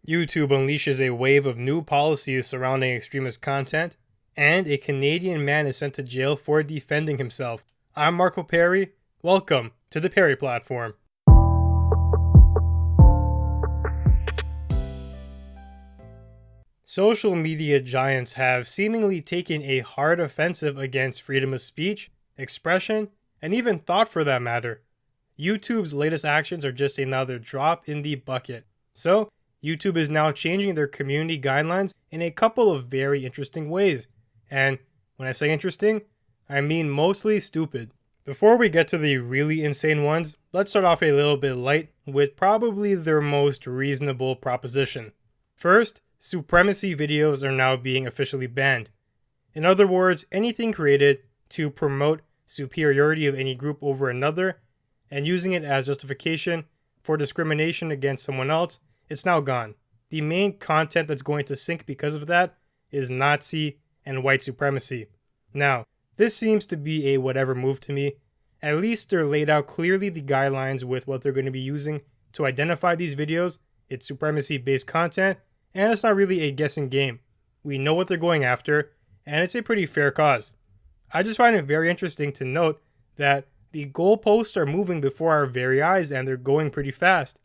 YouTube unleashes a wave of new policies surrounding extremist content, and a Canadian man is sent to jail for defending himself. I'm Marco Perri. Welcome to the Perri platform. Social media giants have seemingly taken a hard offensive against freedom of speech, expression, and even thought for that matter. YouTube's latest actions are just another drop in the bucket. So, YouTube is now changing their community guidelines in a couple of very interesting ways. And when I say interesting, I mean mostly stupid. Before we get to the really insane ones, let's start off a little bit light with probably their most reasonable proposition. First, supremacy videos are now being officially banned. In other words, anything created to promote superiority of any group over another and using it as justification for discrimination against someone else, it's now gone. The main content that's going to sink because of that is Nazi and white supremacy. Now, this seems to be a whatever move to me. At least they're laid out clearly the guidelines with what they're going to be using to identify these videos. It's supremacy-based content, and it's not really a guessing game. We know what they're going after, and it's a pretty fair cause. I just find it very interesting to note that the goalposts are moving before our very eyes, and they're going pretty fast.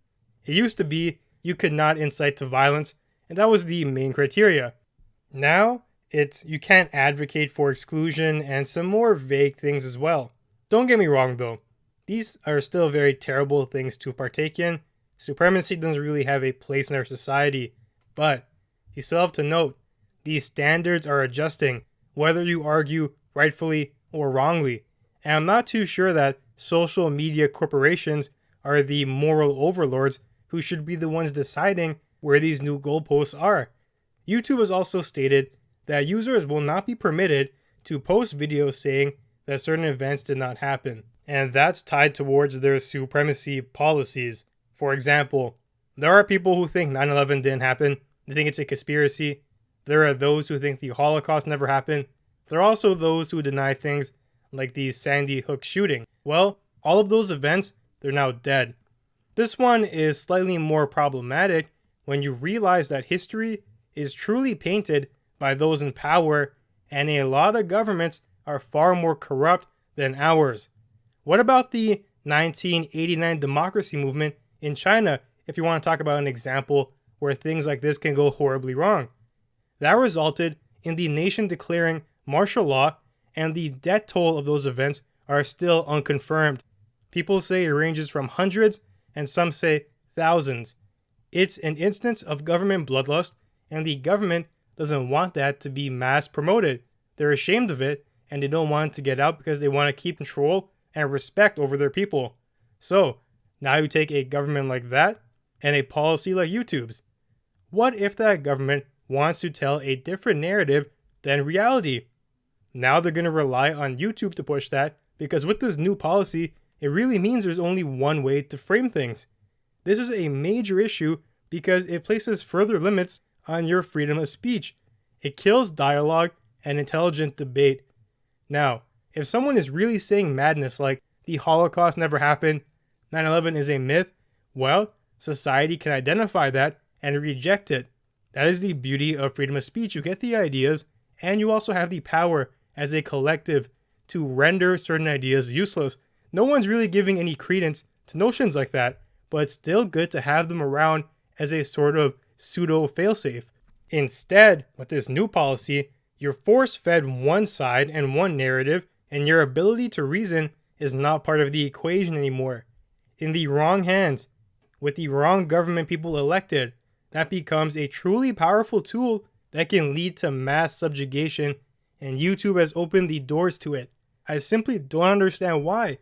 It used to be you could not incite to violence, and that was the main criteria. Now, it's you can't advocate for exclusion and some more vague things as well. Don't get me wrong though, these are still very terrible things to partake in. Supremacy doesn't really have a place in our society, but you still have to note, these standards are adjusting, whether you argue rightfully or wrongly. And I'm not too sure that social media corporations are the moral overlords who should be the ones deciding where these new goalposts are. YouTube has also stated that users will not be permitted to post videos saying that certain events did not happen, and that's tied towards their supremacy policies. For example, there are people who think 9/11 didn't happen. They think it's a conspiracy. There are those who think the Holocaust never happened. There are also those who deny things like the Sandy Hook shooting. Well, all of those events, they're now dead. This one is slightly more problematic when you realize that history is truly painted by those in power, and a lot of governments are far more corrupt than ours. What about the 1989 democracy movement in China, if you want to talk about an example where things like this can go horribly wrong? That resulted in the nation declaring martial law, and the death toll of those events are still unconfirmed. People say it ranges from hundreds, and some say thousands. It's an instance of government bloodlust, and the government doesn't want that to be mass promoted. They're ashamed of it, and they don't want it to get out because they want to keep control and respect over their people. So, now you take a government like that, and a policy like YouTube's. What if that government wants to tell a different narrative than reality? Now they're going to rely on YouTube to push that, because with this new policy, it really means there's only one way to frame things. This is a major issue because it places further limits on your freedom of speech. It kills dialogue and intelligent debate. Now, if someone is really saying madness like the Holocaust never happened, 9/11 is a myth, well, society can identify that and reject it. That is the beauty of freedom of speech. You get the ideas, and you also have the power as a collective to render certain ideas useless. No one's really giving any credence to notions like that, but it's still good to have them around as a sort of pseudo failsafe. Instead, with this new policy, you're force-fed one side and one narrative, and your ability to reason is not part of the equation anymore. In the wrong hands, with the wrong government people elected, that becomes a truly powerful tool that can lead to mass subjugation, and YouTube has opened the doors to it. I simply don't understand why.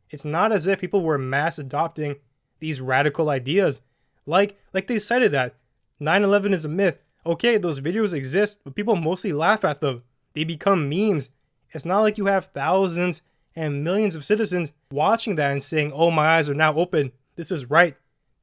It's not as if people were mass adopting these radical ideas. Like they cited that 9/11 is a myth. Okay, those videos exist, but people mostly laugh at them. They become memes. It's not like you have thousands and millions of citizens watching that and saying, oh, my eyes are now open. This is right.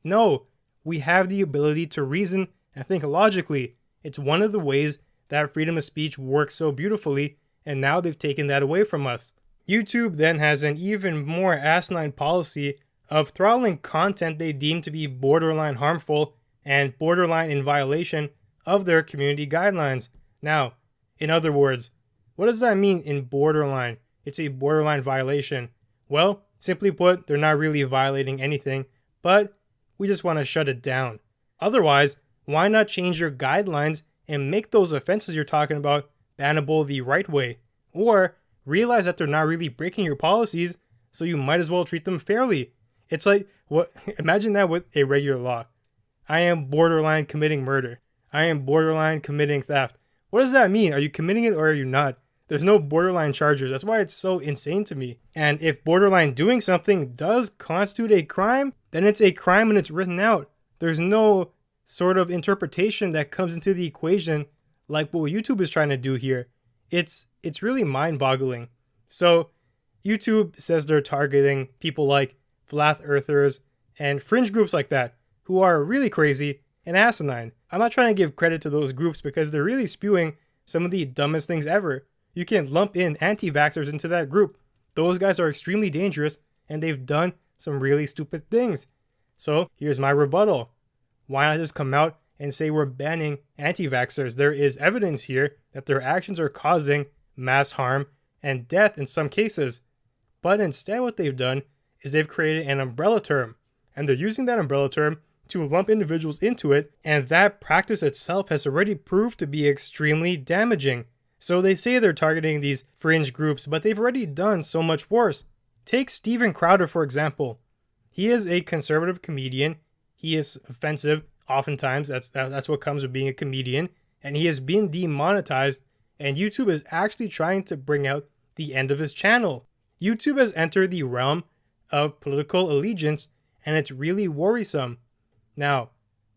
No, we have the ability to reason and think logically. It's one of the ways that freedom of speech works so beautifully, and now they've taken that away from us. YouTube then has an even more asinine policy of throttling content they deem to be borderline harmful and borderline in violation of their community guidelines. Now, in other words, what does that mean in borderline? It's a borderline violation. Well, simply put, they're not really violating anything, but we just want to shut it down. Otherwise, why not change your guidelines and make those offenses you're talking about bannable the right way? Or realize that they're not really breaking your policies, so you might as well treat them fairly. It's like, what? Imagine that with a regular law. I am borderline committing murder. I am borderline committing theft. What does that mean? Are you committing it or are you not? There's no borderline charges. That's why it's so insane to me. And if borderline doing something does constitute a crime, then it's a crime and it's written out. There's no sort of interpretation that comes into the equation like what YouTube is trying to do here. It's really mind-boggling. So YouTube says they're targeting people like flat earthers and fringe groups like that who are really crazy and asinine. I'm not trying to give credit to those groups because they're really spewing some of the dumbest things ever. You can lump in anti-vaxxers into that group. Those guys are extremely dangerous and they've done some really stupid things. So here's my rebuttal. Why not just come out and say we're banning anti-vaxxers? There is evidence here that their actions are causing mass harm and death in some cases. But instead what they've done is they've created an umbrella term, and they're using that umbrella term to lump individuals into it, and that practice itself has already proved to be extremely damaging. So they say they're targeting these fringe groups, but they've already done so much worse. Take Steven Crowder, for example. He is a conservative comedian. He is offensive, oftentimes. That's what comes with being a comedian. And he has been demonetized, and YouTube is actually trying to bring out the end of his channel. YouTube has entered the realm of political allegiance, and it's really worrisome. Now,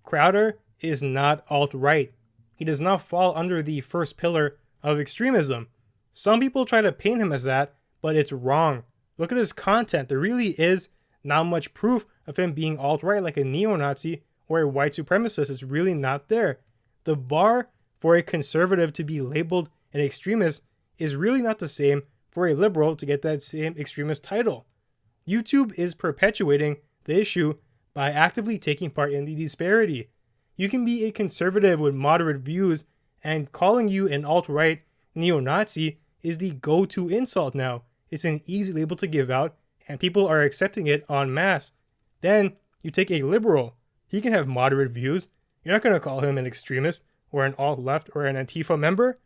Crowder is not alt-right. He does not fall under the first pillar of extremism. Some people try to paint him as that, but it's wrong. Look at his content. There really is not much proof of him being alt-right like a neo-Nazi or a white supremacist. It's really not there. The bar for a conservative to be labeled an extremist is really not the same for a liberal to get that same extremist title. YouTube is perpetuating the issue by actively taking part in the disparity. You can be a conservative with moderate views, and calling you an alt-right neo-Nazi is the go-to insult now. It's an easy label to give out, and people are accepting it en masse. Then you take a liberal. He can have moderate views. You're not going to call him an extremist or an alt-left or an Antifa member.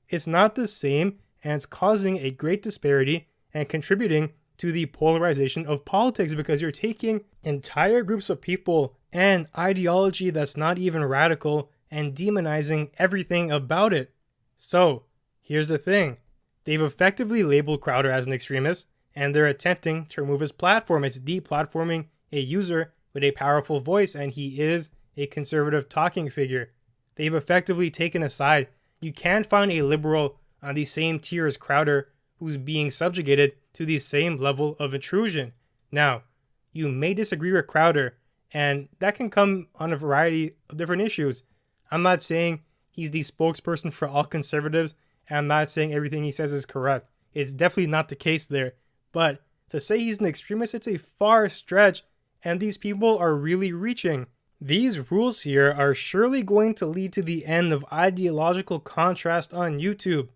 It's not the same, and it's causing a great disparity and contributing to the polarization of politics because you're taking entire groups of people and ideology that's not even radical and demonizing everything about it. So, here's the thing. They've effectively labeled Crowder as an extremist, and they're attempting to remove his platform. It's deplatforming a user with a powerful voice, and he is a conservative talking figure. They've effectively taken a side. You can't find a liberal on the same tier as Crowder who's being subjugated to the same level of intrusion. Now, you may disagree with Crowder, and that can come on a variety of different issues. I'm not saying he's the spokesperson for all conservatives, and I'm not saying everything he says is correct. It's definitely not the case there. But to say he's an extremist, it's a far stretch, and these people are really reaching. These rules here are surely going to lead to the end of ideological contrast on YouTube.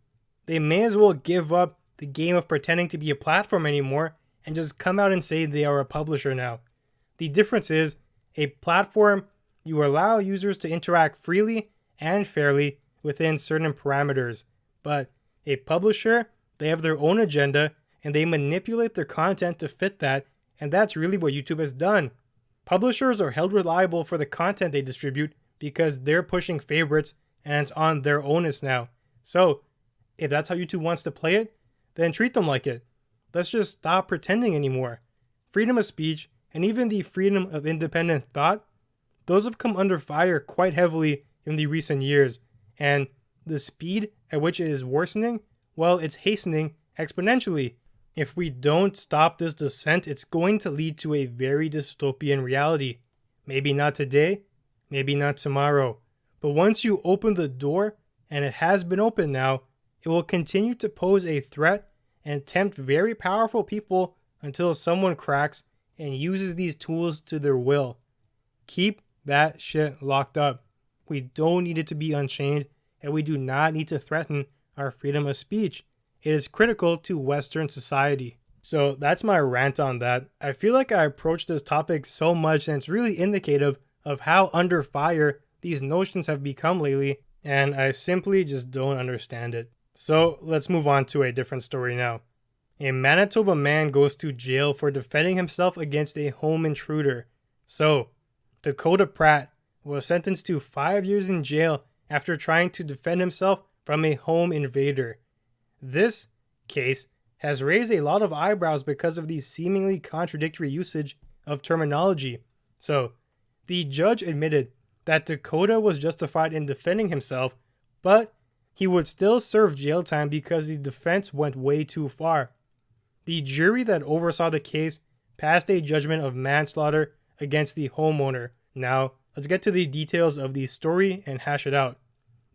They may as well give up the game of pretending to be a platform anymore and just come out and say they are a publisher now. The difference is, a platform, you allow users to interact freely and fairly within certain parameters. But a publisher, they have their own agenda and they manipulate their content to fit that, and that's really what YouTube has done. Publishers are held reliable for the content they distribute because they're pushing favorites and it's on their onus now. So, if that's how YouTube wants to play it, then treat them like it. Let's just stop pretending anymore. Freedom of speech and even the freedom of independent thought, those have come under fire quite heavily in the recent years, and the speed at which it is worsening, well, it's hastening exponentially. If we don't stop this descent, it's going to lead to a very dystopian reality. Maybe not today, maybe not tomorrow, but once you open the door, and it has been opened now, it will continue to pose a threat and tempt very powerful people until someone cracks and uses these tools to their will. Keep that shit locked up. We don't need it to be unchained, and we do not need to threaten our freedom of speech. It is critical to Western society. So that's my rant on that. I feel like I approached this topic so much, and it's really indicative of how under fire these notions have become lately, and I simply just don't understand it. So let's move on to a different story now. A Manitoba man goes to jail for defending himself against a home intruder. So, Dakota Pratt was sentenced to 5 years in jail after trying to defend himself from a home invader. This case has raised a lot of eyebrows because of the seemingly contradictory usage of terminology. So, the judge admitted that Dakota was justified in defending himself, but he would still serve jail time because the defense went way too far. The jury that oversaw the case passed a judgment of manslaughter against the homeowner. Now, let's get to the details of the story and hash it out.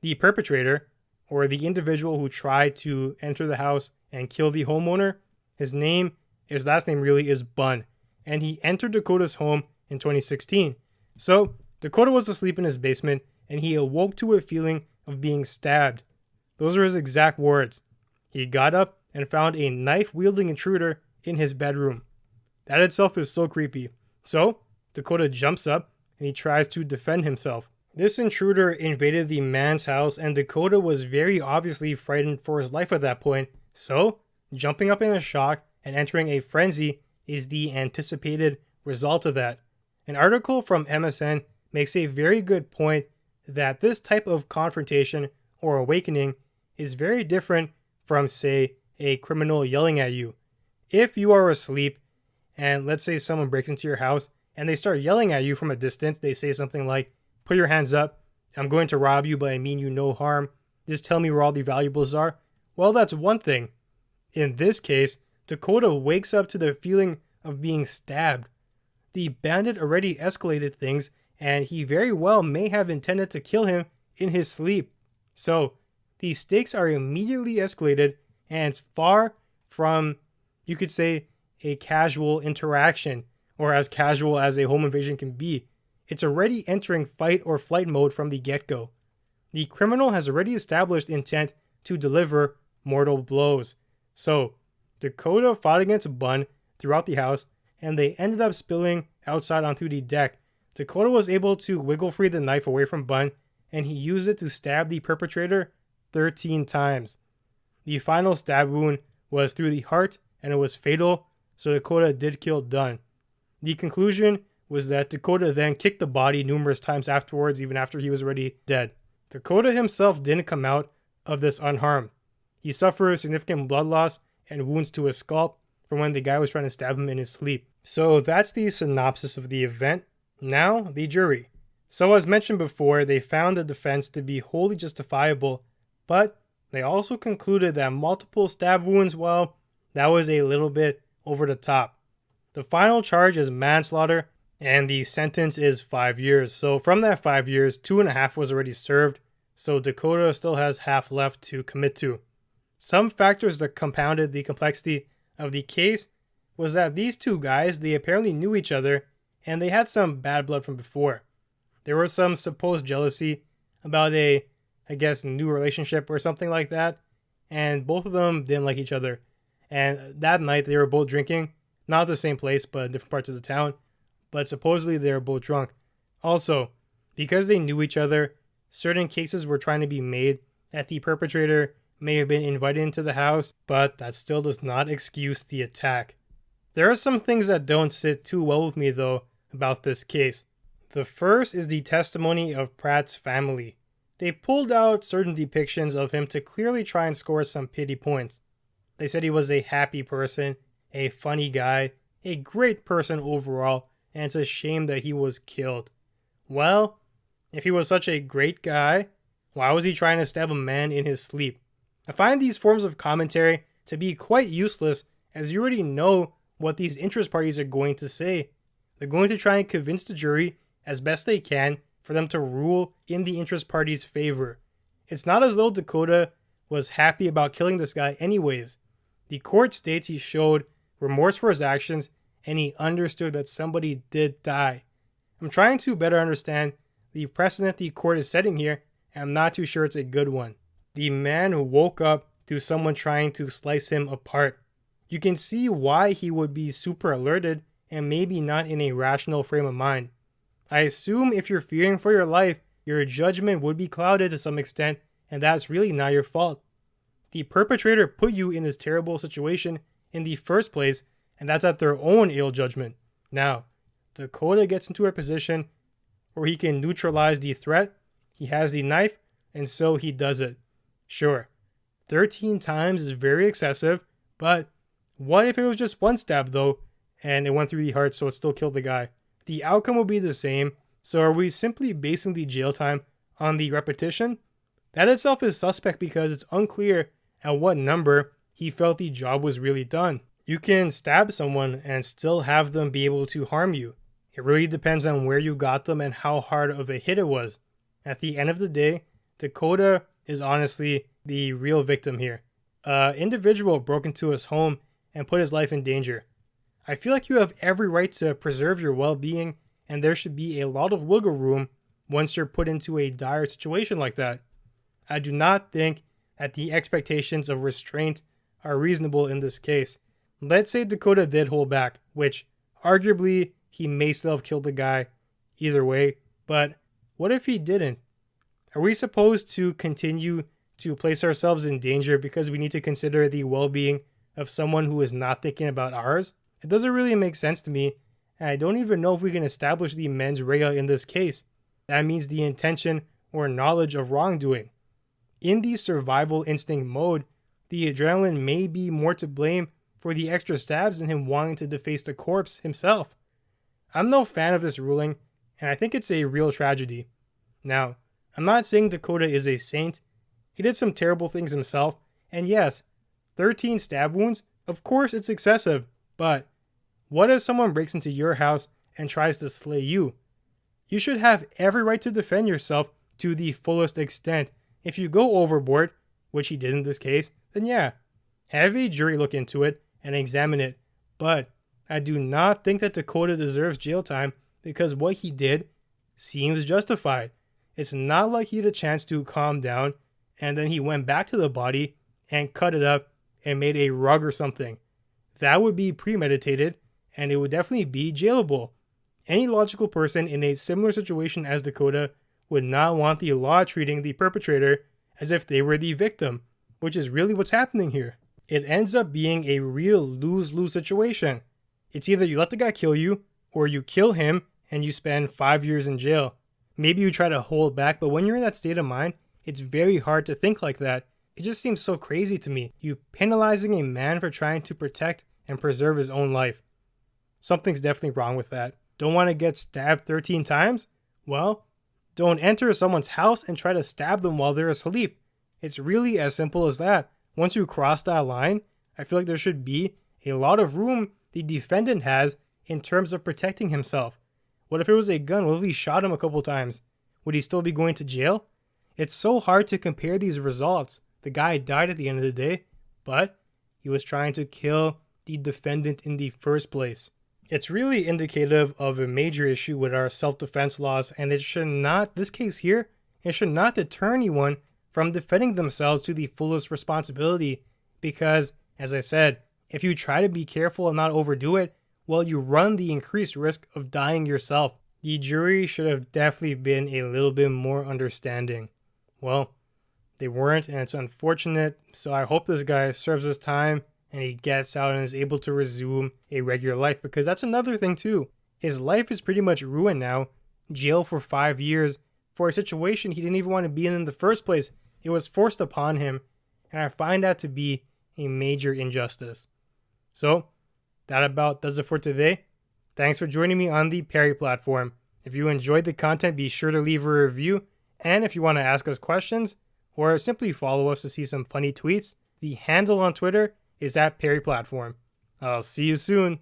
The perpetrator, or the individual who tried to enter the house and kill the homeowner, his last name really is Bunn, and he entered Dakota's home in 2016. So, Dakota was asleep in his basement, and he awoke to a feeling of being stabbed. Those are his exact words. He got up and found a knife-wielding intruder in his bedroom. That itself is so creepy. So, Dakota jumps up and he tries to defend himself. This intruder invaded the man's house, and Dakota was very obviously frightened for his life at that point. So, jumping up in a shock and entering a frenzy is the anticipated result of that. An article from MSN makes a very good point that this type of confrontation or awakening is very different from, say, a criminal yelling at you. If you are asleep and let's say someone breaks into your house and they start yelling at you from a distance, they say something like, "Put your hands up, I'm going to rob you, but I mean you no harm. Just tell me where all the valuables are." Well, that's one thing. In this case, Dakota wakes up to the feeling of being stabbed. The bandit already escalated things, and he very well may have intended to kill him in his sleep. So, the stakes are immediately escalated, and it's far from, you could say, a casual interaction, or as casual as a home invasion can be. It's already entering fight or flight mode from the get-go. The criminal has already established intent to deliver mortal blows. So, Dakota fought against Bunn throughout the house, and they ended up spilling outside onto the deck. Dakota was able to wiggle free the knife away from Bunn, and he used it to stab the perpetrator 13 times. The final stab wound was through the heart, and it was fatal, so Dakota did kill Dunn. The conclusion was that Dakota then kicked the body numerous times afterwards, even after he was already dead. Dakota himself didn't come out of this unharmed. He suffered significant blood loss and wounds to his scalp from when the guy was trying to stab him in his sleep. So that's the synopsis of the event. Now, the jury. So as mentioned before, they found the defense to be wholly justifiable, but they also concluded that multiple stab wounds, well, that was a little bit over the top. The final charge is manslaughter, and the sentence is 5 years. So from that 5 years, 2.5 was already served, so Dakota still has half left to commit to. Some factors that compounded the complexity of the case was that these two guys, they apparently knew each other, and they had some bad blood from before. There was some supposed jealousy about a, new relationship or something like that, and both of them didn't like each other. And that night, they were both drinking, not at the same place, but in different parts of the town, but supposedly they were both drunk. Also, because they knew each other, certain cases were trying to be made that the perpetrator may have been invited into the house, but that still does not excuse the attack. There are some things that don't sit too well with me, though, about this case. The first is the testimony of Pratt's family. They pulled out certain depictions of him to clearly try and score some pity points. They said he was a happy person, a funny guy, a great person overall, and it's a shame that he was killed. Well, if he was such a great guy, why was he trying to stab a man in his sleep? I find these forms of commentary to be quite useless, as you already know what these interest parties are going to say. They're going to try and convince the jury as best they can for them to rule in the interest party's favor. It's not as though Dakota was happy about killing this guy anyways. The court states he showed remorse for his actions and he understood that somebody did die. I'm trying to better understand the precedent the court is setting here, and I'm not too sure it's a good one. The man who woke up to someone trying to slice him apart. You can see why he would be super alerted and maybe not in a rational frame of mind. I assume if you're fearing for your life, your judgment would be clouded to some extent, and that's really not your fault. The perpetrator put you in this terrible situation in the first place, and that's at their own ill judgment. Now, Dakota gets into a position where he can neutralize the threat. He has the knife, and so he does it. Sure, 13 times is very excessive, but what if it was just one stab though, and it went through the heart so it still killed the guy? The outcome will be the same, so are we simply basing the jail time on the repetition? That itself is suspect because it's unclear at what number he felt the job was really done. You can stab someone and still have them be able to harm you. It really depends on where you got them and how hard of a hit it was. At the end of the day, Dakota is honestly the real victim here. An individual broke into his home and put his life in danger. I feel like you have every right to preserve your well-being, and there should be a lot of wiggle room once you're put into a dire situation like that. I do not think that the expectations of restraint are reasonable in this case. Let's say Dakota did hold back, which arguably he may still have killed the guy either way, but what if he didn't? Are we supposed to continue to place ourselves in danger because we need to consider the well-being of someone who is not thinking about ours? It doesn't really make sense to me, and I don't even know if we can establish the mens rea in this case. That means the intention or knowledge of wrongdoing. In the survival instinct mode, the adrenaline may be more to blame for the extra stabs than him wanting to deface the corpse himself. I'm no fan of this ruling, and I think it's a real tragedy. Now, I'm not saying Dakota is a saint. He did some terrible things himself, and yes, 13 stab wounds, of course it's excessive, but what if someone breaks into your house and tries to slay you? You should have every right to defend yourself to the fullest extent. If you go overboard, which he did in this case, then yeah, have a jury look into it and examine it. But I do not think that Dakota deserves jail time because what he did seems justified. It's not like he had a chance to calm down and then he went back to the body and cut it up and made a rug or something. That would be premeditated and it would definitely be jailable. Any logical person in a similar situation as Dakota would not want the law treating the perpetrator as if they were the victim, which is really what's happening here. It ends up being a real lose-lose situation. It's either you let the guy kill you, or you kill him and you spend 5 years in jail. Maybe you try to hold back, but when you're in that state of mind, it's very hard to think like that. It just seems so crazy to me. You penalizing a man for trying to protect and preserve his own life. Something's definitely wrong with that. Don't want to get stabbed 13 times? Well, don't enter someone's house and try to stab them while they're asleep. It's really as simple as that. Once you cross that line, I feel like there should be a lot of room the defendant has in terms of protecting himself. What if it was a gun? What if he shot him a couple times? Would he still be going to jail? It's so hard to compare these results. The guy died at the end of the day, but he was trying to kill the defendant in the first place. It's really indicative of a major issue with our self-defense laws, and it should not, this case here, it should not deter anyone from defending themselves to the fullest responsibility because, as I said, if you try to be careful and not overdo it, well, you run the increased risk of dying yourself. The jury should have definitely been a little bit more understanding. Well, they weren't, and it's unfortunate, so I hope this guy serves his time and he gets out and is able to resume a regular life, because that's another thing too. His life is pretty much ruined now. Jail for 5 years for a situation he didn't even want to be in the first place. It was forced upon him, and I find that to be a major injustice. So, that about does it for today. Thanks for joining me on the Perri platform. If you enjoyed the content, be sure to leave a review, and if you want to ask us questions, or simply follow us to see some funny tweets, the handle on Twitter is @PerriPlatform. I'll see you soon.